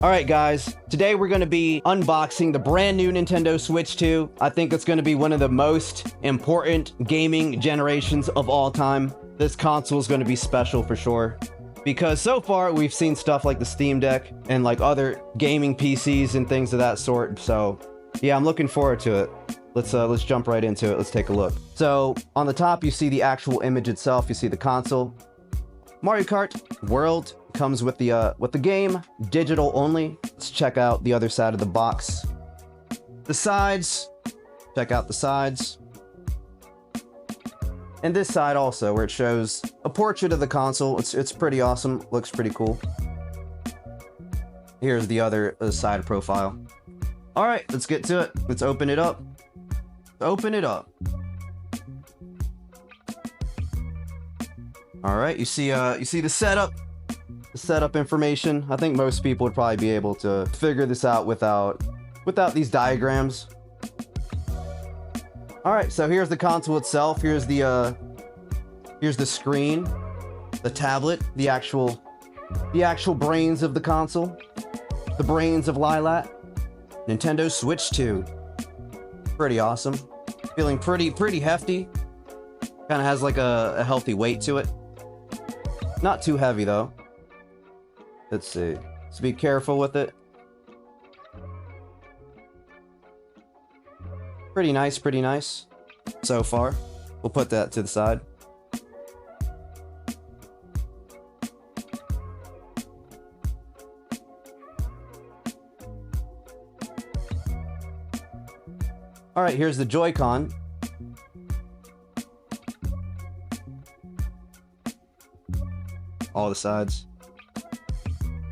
Alright guys, today we're going to be unboxing the brand new Nintendo Switch 2. I think it's going to be one of the most important gaming generations of all time. This console is going to be special for sure. Because so far we've seen stuff like the Steam Deck and like other gaming PCs and things of that sort. So yeah, I'm looking forward to it. Let's jump right into it. Let's take a look. So on the top you see the actual image itself. You see the console. Mario Kart World comes with the game, digital only. Let's check out the other side of the box. The sides, check out the sides. And this side also, where it shows a portrait of the console. It's pretty awesome, looks pretty cool. Here's the other side profile. All right, let's get to it. Let's open it up. Open it up. All right, you see the setup. The setup information. I think most people would probably be able to figure this out without these diagrams. All right, so here's the console itself. Here's the screen, the tablet, the actual brains of the console, the brains of Lilat. Nintendo Switch 2. Pretty awesome. Feeling pretty hefty. Kind of has like a healthy weight to it. Not too heavy though. Let's see. Let's be careful with it. Pretty nice so far. We'll put that to the side. All right, here's the Joy-Con. All the sides.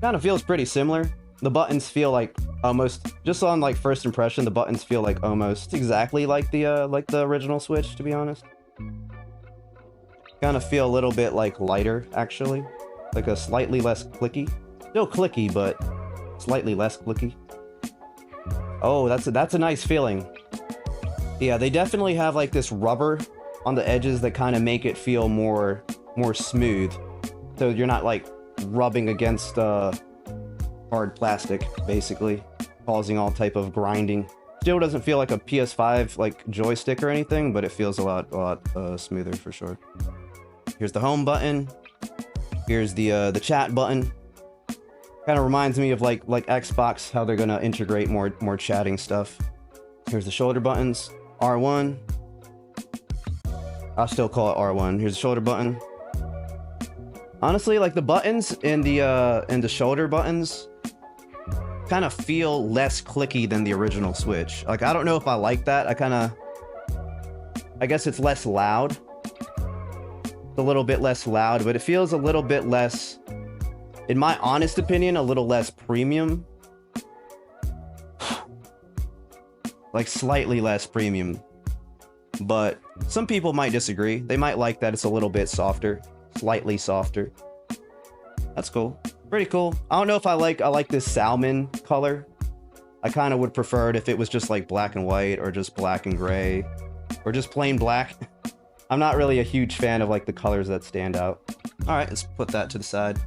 Kind of feels pretty similar. The buttons feel like almost, just on like first impression, the buttons feel like almost exactly like the original Switch, to be honest. Kind of feel a little bit like lighter, actually. Like a slightly less clicky. Still clicky, but slightly less clicky. Oh, that's a nice feeling. Yeah, they definitely have like this rubber on the edges that kind of make it feel more smooth. So you're not like rubbing against hard plastic, basically, causing all type of grinding. Still doesn't feel like a PS5 like joystick or anything, but it feels a lot smoother for sure. Here's the home button. Here's the chat button. Kind of reminds me of like Xbox, how they're gonna integrate more chatting stuff. Here's the shoulder buttons. R1. I'll still call it R1. Here's the shoulder button. Honestly, like the buttons in the shoulder buttons kind of feel less clicky than the original Switch. Like, I don't know if I like that. I guess it's less loud. It's a little bit less loud, but it feels a little bit less, in my honest opinion, a little less premium. Like slightly less premium. But some people might disagree. They might like that it's a little bit softer. Slightly softer. That's cool. Pretty cool. I don't know if I like this salmon color. I kind of would prefer it if it was just like black and white, or just black and gray, or just plain black. I'm not really a huge fan of like the colors that stand out. All right, let's put that to the side.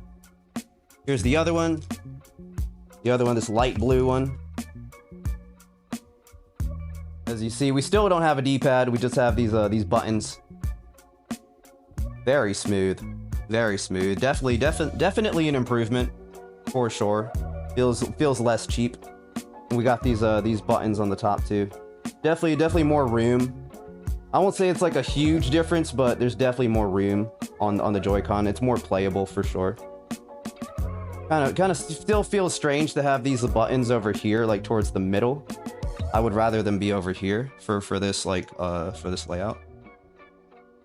Here's the other one. The other one, this light blue one. As you see, we still don't have a D-pad. We just have these buttons. Very smooth. Very smooth. Definitely an improvement for sure. Feels less cheap. And we got these buttons on the top too. Definitely more room. I won't say it's like a huge difference, but there's definitely more room on the Joy-Con. It's more playable for sure. Kind of still feels strange to have these buttons over here, like towards the middle. I would rather them be over here for this for this layout.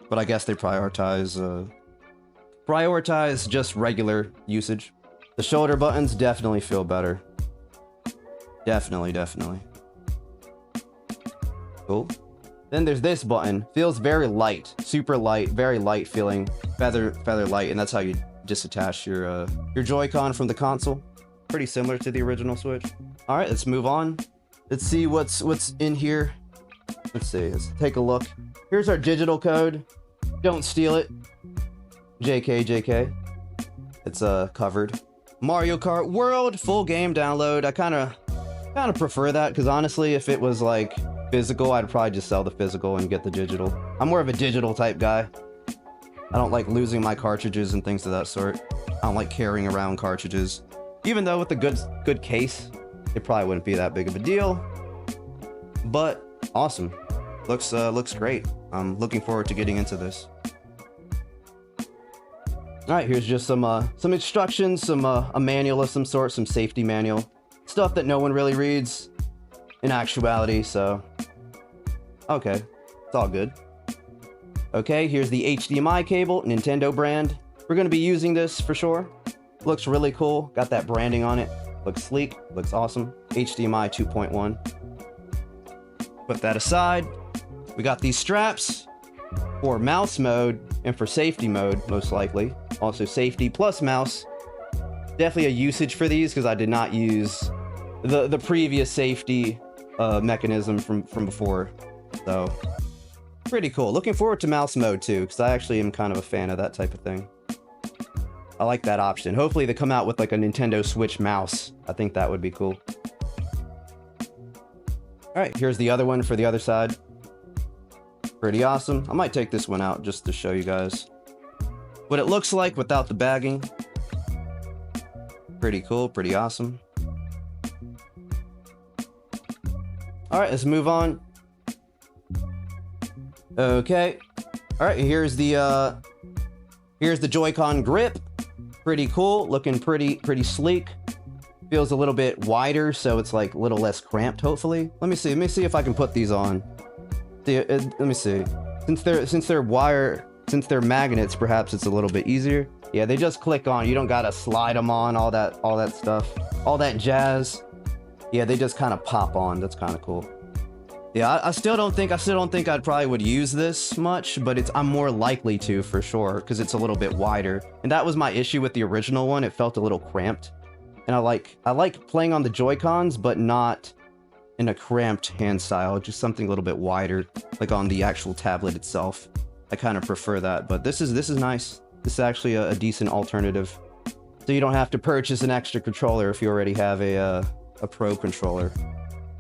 But I guess they prioritize just regular usage. The shoulder buttons definitely feel better. Definitely. Cool. Then there's this button. Feels very light, super light, very light feeling, feather light, and that's how you disattach your Joy-Con from the console. Pretty similar to the original Switch. All right, let's move on. Let's see what's in here. Let's see. Let's take a look. Here's our digital code. Don't steal it. JK. It's covered. Mario Kart World full game download. I kind of prefer that because honestly, if it was like physical, I'd probably just sell the physical and get the digital. I'm more of a digital type guy. I don't like losing my cartridges and things of that sort. I don't like carrying around cartridges. Even though with a good case, it probably wouldn't be that big of a deal. But awesome. Looks great. I'm looking forward to getting into this. All right, here's just some instructions, a manual of some sort, some safety manual, stuff that no one really reads in actuality. So, okay, it's all good. Okay, here's the HDMI cable, Nintendo brand. We're gonna be using this for sure. Looks really cool. Got that branding on it. Looks sleek. Looks awesome. HDMI 2.1. Put that aside. We got these straps for mouse mode and for safety mode, most likely. Also safety plus mouse. Definitely a usage for these because I did not use the previous safety mechanism from before. So pretty cool. Looking forward to mouse mode too because I actually am kind of a fan of that type of thing. I like that option. Hopefully they come out with like a Nintendo Switch mouse. I think that would be cool. All right, here's the other one for the other side. Pretty awesome. I might take this one out just to show you guys what it looks like without the bagging. Pretty cool, pretty awesome. All right, let's move on. Okay. All right, here's the Joy-Con grip. Pretty cool, looking pretty sleek. Feels a little bit wider, so it's like a little less cramped, hopefully. Let me see if I can put these on. Let me see. Since they're magnets, perhaps it's a little bit easier. Yeah, they just click on. You don't gotta slide them on, all that stuff, all that jazz. Yeah, they just kind of pop on. That's kind of cool. Yeah, I still don't think I'd probably would use this much, but I'm more likely to for sure because it's a little bit wider. And that was my issue with the original one. It felt a little cramped. And I like playing on the Joy-Cons, but not in a cramped hand style, just something a little bit wider, like on the actual tablet itself. I kind of prefer that, but this is nice. This is actually a decent alternative. So you don't have to purchase an extra controller if you already have a Pro controller.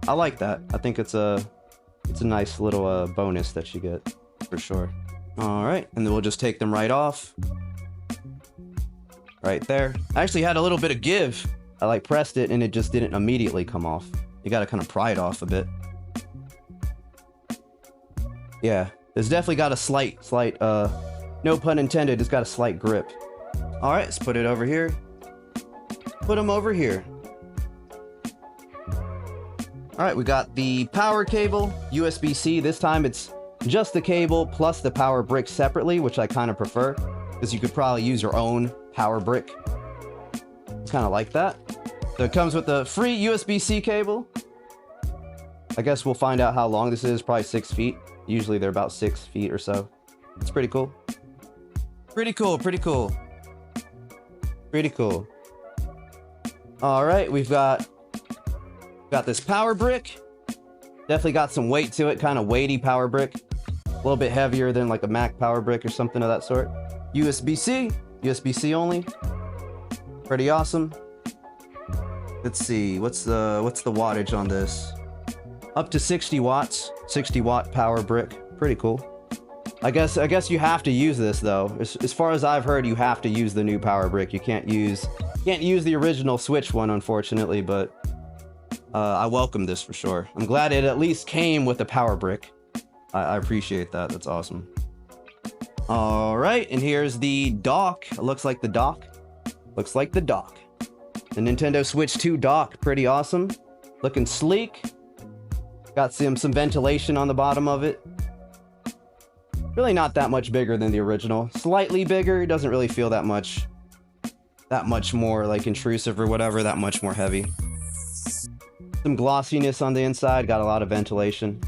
I like that. I think it's a nice little bonus that you get, for sure. All right, and then we'll just take them right off. Right there. I actually had a little bit of give. I pressed it and it just didn't immediately come off. You gotta kind of pry it off a bit. Yeah, it's definitely got a slight, no pun intended, it's got a slight grip. All right, let's put it over here. Put them over here. All right, we got the power cable, USB-C. This time it's just the cable plus the power brick separately, which I kind of prefer because you could probably use your own power brick. It's kind of like that. So it comes with a free USB-C cable. I guess we'll find out how long this is, probably 6 feet. Usually they're about 6 feet or so. It's pretty cool. Pretty cool, pretty cool. Pretty cool. All right, we've got this power brick. Definitely got some weight to it, kind of weighty power brick. A little bit heavier than like a Mac power brick or something of that sort. USB-C, USB-C only. Pretty awesome. Let's see, what's the wattage on this? Up to 60 watts, 60 watt power brick. Pretty cool. I guess you have to use this though. As far as I've heard, you have to use the new power brick. You can't use the original Switch one, unfortunately, but I welcome this for sure. I'm glad it at least came with a power brick. I appreciate that. That's awesome. All right, and here's the dock. It looks like the dock. Looks like the dock. The Nintendo Switch 2 dock. Pretty awesome. Looking sleek. Got some ventilation on the bottom of it. Really not that much bigger than the original. Slightly bigger. It doesn't really feel that much more like intrusive or whatever. That much more heavy. Some glossiness on the inside. Got a lot of ventilation.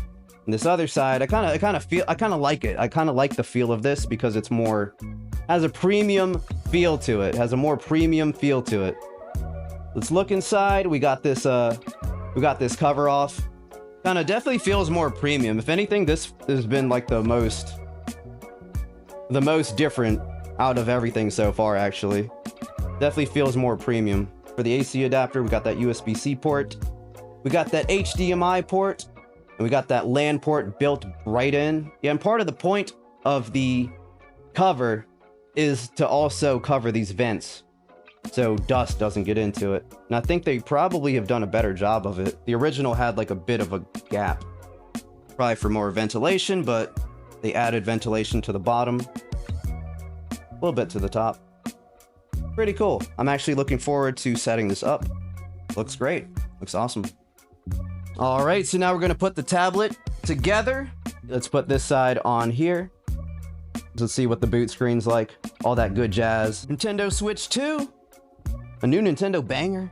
And this other side, I kind of like it. I kind of like the feel of this because it's more, has a premium feel to it. Has a more premium feel to it. Let's look inside. We got this cover off. Kind of definitely feels more premium. If anything, this has been like the most different out of everything so far, actually. Definitely feels more premium. For the AC adapter, we got that USB-C port. We got that HDMI port. And we got that LAN port built right in. Yeah, and part of the point of the cover is to also cover these vents so dust doesn't get into it. And I think they probably have done a better job of it. The original had like a bit of a gap, probably for more ventilation, but they added ventilation to the bottom, a little bit to the top. Pretty cool. I'm actually looking forward to setting this up. Looks great. Looks awesome. All right, so now we're gonna put the tablet together. Let's put this side on here. Let's see what the boot screen's like. All that good jazz. Nintendo Switch 2. A new Nintendo banger.